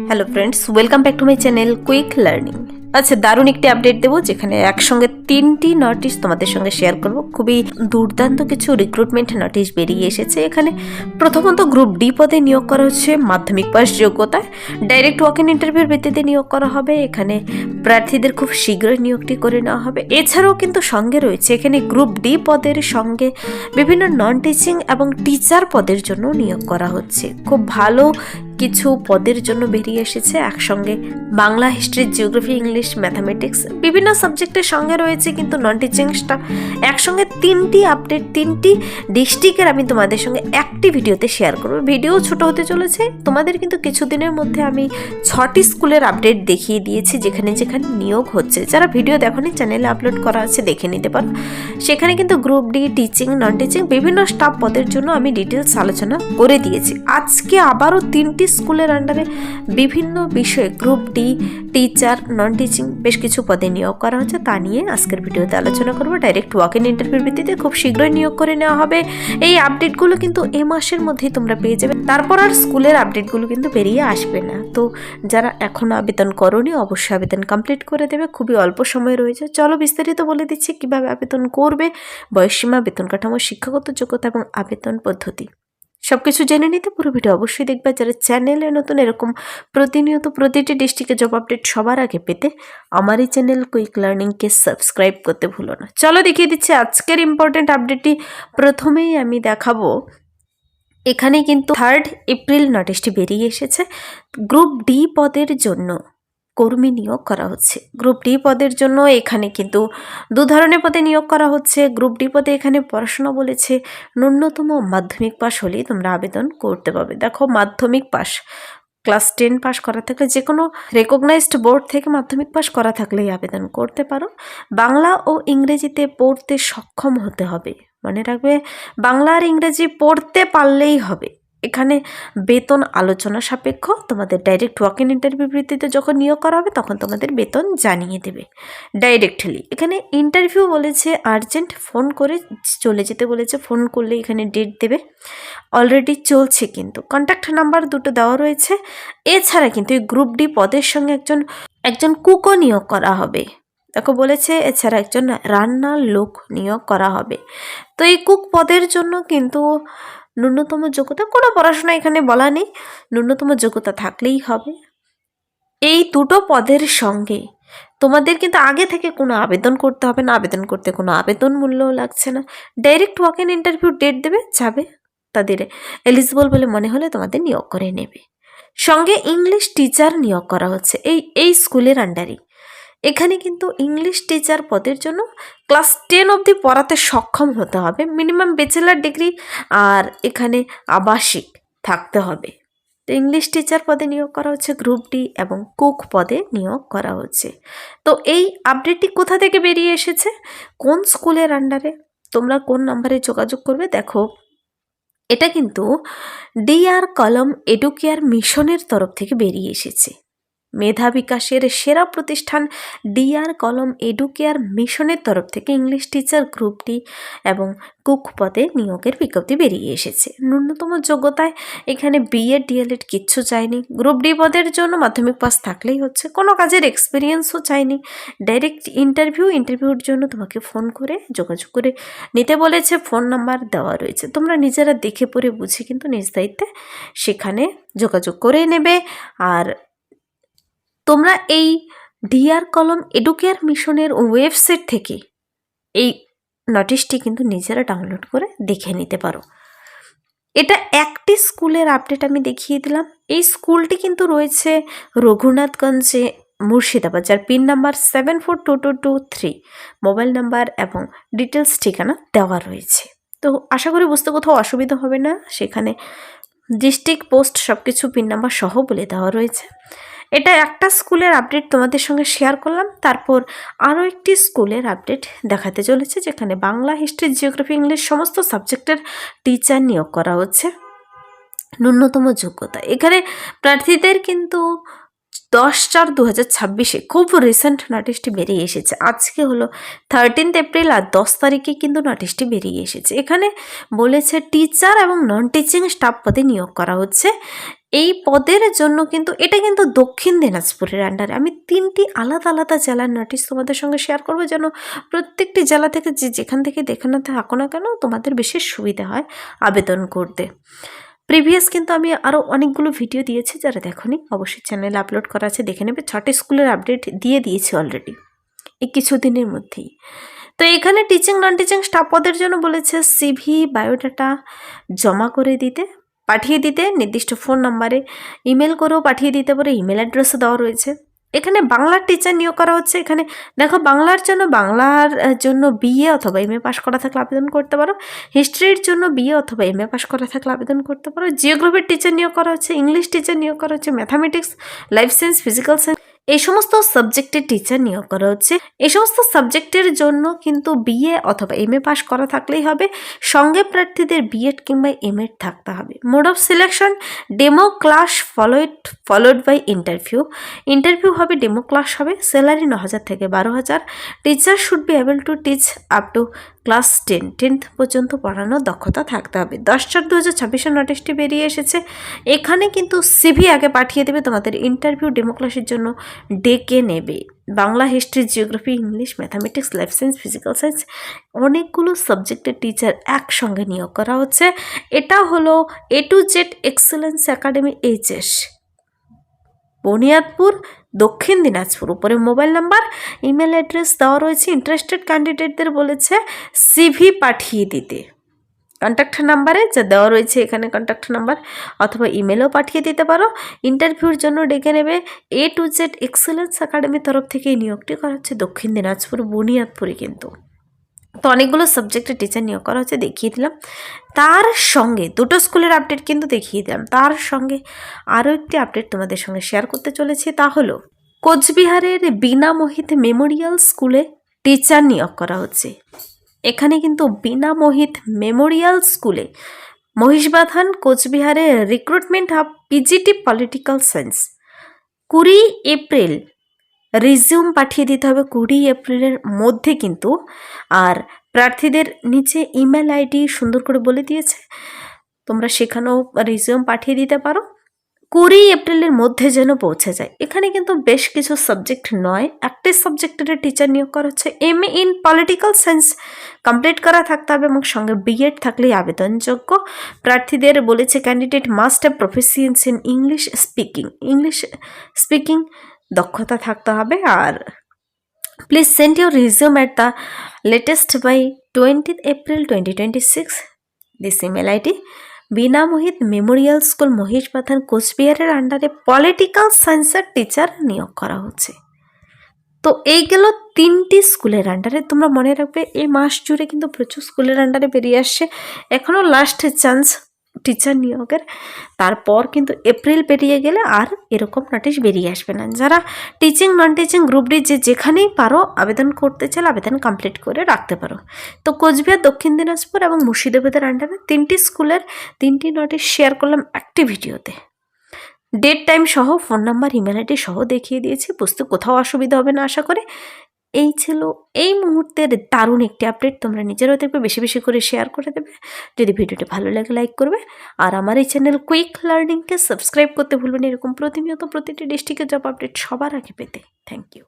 Hello friends, welcome back to my channel quick learning. আচ্ছা, দারুণ একটি আপডেট দেবো যেখানে একসঙ্গে 3টি নোটিশ তোমাদের সঙ্গে শেয়ার করব। খুবই দুর্দান্ত কিছু রিক্রুটমেন্ট নোটিশ বেরিয়ে এসেছে। এখানে প্রথমত গ্রুপ ডি পদে নিয়োগ করা হচ্ছে মাধ্যমিক পাস যোগ্যতায়। ডাইরেক্ট ওয়াক ইন ইন্টারভিউর ভিত্তিতে নিয়োগ করা হবে। এখানে প্রার্থীদের খুব শীঘ্রই নিয়োগটি করে নেওয়া হবে। এছাড়াও কিন্তু সঙ্গে রয়েছে এখানে গ্রুপ ডি পদের সঙ্গে বিভিন্ন নন টিচিং এবং টিচার পদের জন্য নিয়োগ করা হচ্ছে। খুব ভালো কিছু পদের জন্য বেরিয়ে এসেছে একসঙ্গে। Bangla, history, geography, English, mathematics বিভিন্ন সাবজেক্টের সঙ্গে রয়েছে কিন্তু নন টিচিং স্টাফ। একসঙ্গে 3টি আপডেট 3টি ডিস্ট্রিক্টের আমি তোমাদের সঙ্গে একটি ভিডিওতে শেয়ার করবো। ভিডিও ছোট হতে চলেছে। তোমাদের কিন্তু কিছুদিনের মধ্যে আমি 6টি স্কুলের আপডেট দেখিয়ে দিয়েছি যেখানে যেখানে নিয়োগ হচ্ছে। যারা ভিডিও দেখোনি চ্যানেলে আপলোড করা আছে, দেখে নিতে পারো। সেখানে কিন্তু group D, teaching, non teaching বিভিন্ন স্টাফ পদের জন্য আমি ডিটেলস আলোচনা করে দিয়েছি। আজকে আবারও 3টি স্কুলের আন্ডারে বিভিন্ন বিষয়ে group D, teacher, non teaching বেশ কিছু পদে নিয়োগ করা হচ্ছে। তা নিয়ে আজকের ভিডিওতে আলোচনা করবো। ডাইরেক্ট ওয়াক ইন ইন্টারভিউর ভিত্তিতে খুব শীঘ্রই নিয়োগ করে নেওয়া হবে। এই আপডেটগুলো কিন্তু এ মাসের মধ্যেই তোমরা পেয়ে যাবে। তারপর আর স্কুলের আপডেটগুলো কিন্তু বেরিয়ে আসবে না। তো যারা এখনও আবেদন করোনি অবশ্যই আবেদন কমপ্লিট করে দেবে। খুবই অল্প সময় রয়েছে। চলো বিস্তারিত বলে দিচ্ছি কিভাবে আবেদন করবে, বয়সসীমা, বেতন কাঠামো, শিক্ষাগত যোগ্যতা এবং আবেদন পদ্ধতি সবকিছু জেনে নিতে পুরো ভিডিও অবশ্যই দেখবে। যারা চ্যানেলে নতুন এরকম প্রতিনিয়ত প্রতিটি ডিস্ট্রিক্টে জব আপডেট সবার আগে পেতে আমার এই চ্যানেল কুইক লার্নিংকে সাবস্ক্রাইব করতে ভুলো না। চলো দেখিয়ে দিচ্ছি আজকের ইম্পর্টেন্ট আপডেটটি। প্রথমেই আমি দেখাবো এখানে কিন্তু 3 এপ্রিল নোটিশটি বেরিয়ে এসেছে। গ্রুপ ডি পদের জন্য কর্মী নিয়োগ করা হচ্ছে। গ্রুপ ডি পদের জন্য এখানে কিন্তু 2 ধরনের পদে নিয়োগ করা হচ্ছে। গ্রুপ ডি পদে এখানে পড়াশোনা বলেছে ন্যূনতম মাধ্যমিক পাস হলেই তোমরা আবেদন করতে পারবে। দেখো, মাধ্যমিক পাস ক্লাস 10 পাস করা থাকলে, যে কোনো রেকগনাইজড বোর্ড থেকে মাধ্যমিক পাস করা থাকলেই আবেদন করতে পারো। বাংলা ও ইংরেজিতে পড়তে সক্ষম হতে হবে। মনে রাখবে, বাংলা আর ইংরেজি পড়তে পারলেই হবে। এখানে বেতন আলোচনা সাপেক্ষ। তোমাদের ডাইরেক্ট ওয়াক ইন ইন্টারভিউ ভিত্তিতে যখন নিয়োগ করা হবে তখন তোমাদের বেতন জানিয়ে দেবে ডাইরেক্টলি। এখানে ইন্টারভিউ বলেছে আর্জেন্ট, ফোন করে চলে যেতে বলেছে। ফোন করলে এখানে ডেট দেবে। অলরেডি চলছে কিন্তু। কন্ট্যাক্ট নাম্বার 2টো দেওয়া রয়েছে। এছাড়া কিন্তু এই গ্রুপ ডি পদের সঙ্গে একজন কুকও নিয়োগ করা হবে। দেখো বলেছে এছাড়া একজন রান্নার লোক নিয়োগ করা হবে। তো এই কুক পদের জন্য কিন্তু ন্যূনতম যোগ্যতা, কোনো পড়াশোনা এখানে বলা নেই, ন্যূনতম যোগ্যতা থাকলেই হবে। এই 2টো পদের সঙ্গে তোমাদের কিন্তু আগে থেকে কোনো আবেদন করতে হবে না। আবেদন করতে কোনো আবেদন মূল্যও লাগছে না। Direct walk in interview date দেবে, যাবে, তাদের এলিজিবল বলে মনে হলে তোমাদের নিয়োগ করে নেবে। সঙ্গে ইংলিশ টিচার নিয়োগ করা হচ্ছে এই স্কুলের আন্ডারে। এখানে কিন্তু ইংলিশ টিচার পদের জন্য ক্লাস 10 অবধি পড়াতে সক্ষম হতে হবে। মিনিমাম ব্যাচেলার ডিগ্রি আর এখানে আবাসিক থাকতে হবে। তো ইংলিশ টিচার পদে নিয়োগ করা হচ্ছে গ্রুপ ডি এবং কুক পদে নিয়োগ করা হচ্ছে। তো এই আপডেটটি কোথা থেকে বেরিয়ে এসেছে, কোন স্কুলের আন্ডারে, তোমরা কোন নাম্বারে যোগাযোগ করবে? দেখো, এটা কিন্তু ডিআর কলম এডুকেয়ার মিশনের তরফ থেকে বেরিয়ে এসেছে। মেধা বিকাশের সেরা প্রতিষ্ঠান ডিআর কলম এডুকেয়ার মিশনের তরফ থেকে ইংলিশ টিচার গ্রুপ ডি এবং কুক পদে নিয়োগের বিজ্ঞপ্তি বেরিয়ে এসেছে। ন্যূনতম যোগ্যতায় এখানে বিএড, ডিএলএড কিচ্ছু চাইনি। গ্রুপ ডি পদের জন্য মাধ্যমিক পাস থাকলেই হচ্ছে। কোনো কাজের এক্সপিরিয়েন্সও চাইনি। ডাইরেক্ট ইন্টারভিউর জন্য তোমাকে ফোন করে যোগাযোগ করে নিতে বলেছে। ফোন নাম্বার দেওয়া রয়েছে। তোমরা নিজেরা দেখে পড়ে বুঝে কিন্তু নিজ দায়িত্বে সেখানে যোগাযোগ করে নেবে। আর তোমরা এই ডিআর কলম এডুকেয়ার মিশনের ওয়েবসাইট থেকে এই নোটিশটি কিন্তু নিজেরা ডাউনলোড করে দেখে নিতে পারো। এটা একটি স্কুলের আপডেট আমি দেখিয়ে দিলাম। এই স্কুলটি কিন্তু রয়েছে রঘুনাথগঞ্জে, মুর্শিদাবাদ, যার পিন নাম্বার 742223, মোবাইল নাম্বার এবং ডিটেলস ঠিকানা দেওয়া রয়েছে। তো আশা করি বুঝতে কোথাও অসুবিধা হবে না। সেখানে ডিস্ট্রিক্ট, পোস্ট সব কিছু পিন নাম্বার সহ বলে দেওয়া রয়েছে। এটা একটা স্কুলের আপডেট তোমাদের সঙ্গে শেয়ার করলাম। তারপর আরও একটি স্কুলের আপডেট দেখাতে চলেছে যেখানে বাংলা, হিস্ট্রি, জিওগ্রাফি, ইংলিশ সমস্ত সাবজেক্টের টিচার নিয়োগ করা হচ্ছে। ন্যূনতম যোগ্যতা এখানে প্রার্থীদের কিন্তু 10/4/2026 খুব রিসেন্ট নোটিশটি বেরিয়ে এসেছে। আজকে হলো 13 এপ্রিল আর 10 তারিখে কিন্তু নোটিশটি বেরিয়ে এসেছে। এখানে বলেছে টিচার এবং নন টিচিং স্টাফ পদে নিয়োগ করা হচ্ছে। এই পদের জন্য কিন্তু এটা কিন্তু দক্ষিণ দিনাজপুরের আন্ডারে। আমি 3টি আলাদা আলাদা জেলার নোটিশ তোমাদের সঙ্গে শেয়ার করবো, যেন প্রত্যেকটি জেলা থেকে যেখান থেকে দেখানো থাকো না কেন তোমাদের বিশেষ সুবিধা হয় আবেদন করতে। প্রিভিয়াস কিন্তু আমি আরও অনেকগুলো ভিডিও দিয়েছি, যারা দেখোনি অবশ্যই চ্যানেলে আপলোড করা আছে, দেখে নেবে। 6টি স্কুলের আপডেট দিয়ে দিয়েছি অলরেডি এই কিছুদিনের মধ্যেই। তো এখানে টিচিং নন টিচিং স্টাফ পদের জন্য বলেছে সিভি বায়োডাটা জমা করে দিতে, পাঠিয়ে দিতে, নির্দিষ্ট ফোন নাম্বারে ইমেল করেও পাঠিয়ে দিতে পারে, ইমেল অ্যাড্রেসও দেওয়া রয়েছে। এখানে বাংলার টিচার নিয়োগ করা হচ্ছে। এখানে দেখো বাংলার জন্য বিএ অথবা এমএ পাস করা থাকলে আবেদন করতে পারো, হিস্ট্রির জন্য বিএ অথবা এমএ পাস করা থাকলে আবেদন করতে পারো, জিওগ্রাফির টিচার নিয়োগ করা হচ্ছে, ইংলিশ টিচার নিয়োগ করা হচ্ছে, mathematics, life science, physical science, এই সমস্ত সাবজেক্টের টিচার নিয়োগ করা হচ্ছে। এই সমস্ত সাবজেক্টের জন্য কিন্তু বিএ অথবা এমএ পাস করা থাকলেই হবে, সঙ্গে প্রার্থীদের বিএড কিংবা এমএড থাকতে হবে। Mode of selection demo class followed by interview হবে, ডেমো ক্লাস হবে। স্যালারি 9,000 থেকে 12,000। Teacher should be able to teach up to class 10th পর্যন্ত পড়ানোর দক্ষতা থাকতে হবে। 10/4/2026 নোটিশটি বেরিয়ে এসেছে। এখানে কিন্তু সিভি আগে পাঠিয়ে দেবে, তোমাদের ইন্টারভিউ ডেমো ক্লাসের জন্য ডেকে নেবে। Bangla, history, geography, English, mathematics, life science, physical science, অনেকগুলো সাবজেক্টের টিচার একসঙ্গে নিয়োগ করা হচ্ছে। এটা হলো A to Z excellence academy HS, Buniadpur, Dakshin Dinajpur. উপরে মোবাইল নাম্বার, ইমেল অ্যাড্রেস দেওয়া রয়েছে। ইন্টারেস্টেড ক্যান্ডিডেটদের বলেছে সিভি পাঠিয়ে দিতে কন্ট্যাক্ট নাম্বারে যা দেওয়া রয়েছে এখানে, কন্ট্যাক্ট নাম্বার, অথবা ইমেলও পাঠিয়ে দিতে পারো। ইন্টারভিউর জন্য ডেকে নেবে। A to Z এক্সেলেন্স একাডেমির তরফ থেকে এই নিয়োগটি করা হচ্ছে দক্ষিণ দিনাজপুর বুনিয়াদপুরে কিন্তু। তো অনেকগুলো সাবজেক্টের টিচার নিয়োগ করা হচ্ছে, দেখিয়ে দিলাম। তার সঙ্গে দুটো স্কুলের আপডেট কিন্তু দেখিয়ে দিলাম, তার সঙ্গে আরও একটি আপডেট তোমাদের সঙ্গে শেয়ার করতে চলেছি। তা হলো কোচবিহারের বীণা মোহিত মেমোরিয়াল স্কুলে টিচার নিয়োগ করা হচ্ছে। এখানে কিন্তু বীণা মোহিত মেমোরিয়াল স্কুলে মহিষবাথান কোচবিহারে recruitment hub PGT political science. 20 April resume পাঠিয়ে দিতে হবে, 20 এপ্রিলের মধ্যে কিন্তু। আর প্রার্থীদের নিচে ইমেল আইডি সুন্দর করে বলে দিয়েছে, তোমরা সেখানেও রিজিউম পাঠিয়ে দিতে পারো। 20 এপ্রিলের মধ্যে যেন পৌঁছে যায়। এখানে কিন্তু বেশ কিছু সাবজেক্ট নয়, একটি সাবজেক্টের টিচার নিয়োগ করা হচ্ছে। MA in political science complete করা থাকতে হবে এবং সঙ্গে বিএড থাকলেই আবেদনযোগ্য। প্রার্থীদের বলেছে candidate must have proficiency in English speaking দক্ষতা থাকতে হবে। আর please send your resume at the latest by 20th April 2026 this email ID. Bina Mohit memorial school Mahishbathan কোচবিহারের আন্ডারে পলিটিক্যাল সায়েন্সের টিচার নিয়োগ করা হচ্ছে। তো এই গেল 3টি স্কুলের আন্ডারে। তোমরা মনে রাখবে এই মাস জুড়ে কিন্তু প্রচুর স্কুলের আন্ডারে বেরিয়ে আসছে, এখনও লাস্ট চান্স টিচার নিয়োগের। তারপর কিন্তু এপ্রিল পেরিয়ে গেলে আর এরকম নোটিশ বেরিয়ে আসবে না। যারা teaching non teaching group D যেখানেই পারো আবেদন করতে চাইলে আবেদন কমপ্লিট করে রাখতে পারো। তো কোচবিহার, দক্ষিণ দিনাজপুর এবং মুর্শিদাবাদের আন্ডারে 3টি স্কুলের 3টি নোটিশ শেয়ার করলাম একটি ভিডিওতে। ডেট টাইম সহ, ফোন নাম্বার, ইমেল আইডি সহ দেখিয়ে দিয়েছি, বুঝতে কোথাও অসুবিধা হবে না আশা করি। এই ছিল এই মুহূর্তের দারুণ একটি আপডেট। তোমরা নিজেরাও দেখবে, বেশি বেশি করে শেয়ার করে দেবে। যদি ভিডিওটি ভালো লাগে লাইক করবে, আর আমার এই চ্যানেল কুইক লার্নিংকে সাবস্ক্রাইব করতে ভুলবেন এরকম প্রতিনিয়ত প্রতিটি ডিস্ট্রিক্টের জব আপডেট সবার আগে পেতে। Thank you.